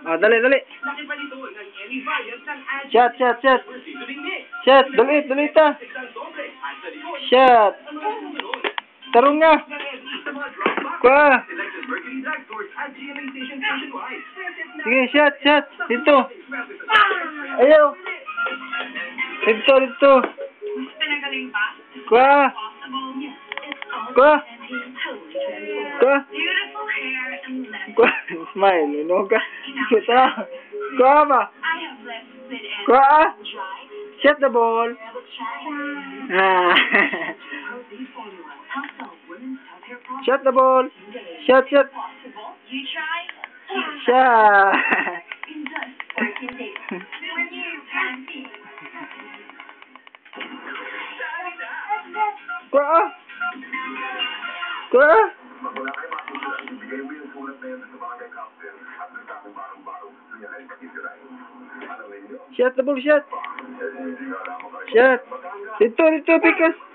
Ah, dali, dali. Shot, shot, shot. Shot, dali, dali ta. Shot. Tarong nga. Kuha. Sige, shot, shot. Dito. Ayaw. Dito, dito. Kuha. Kuha. Kuha. Kuha. Smile, no ka. Kuha. Kuha ba? Kuha. Shot the ball. Ah. Shot the ball. Shot, shot. Shot. Kuha. Kuha. Shot the ball, shot. Shot. Dito, dito, pikas.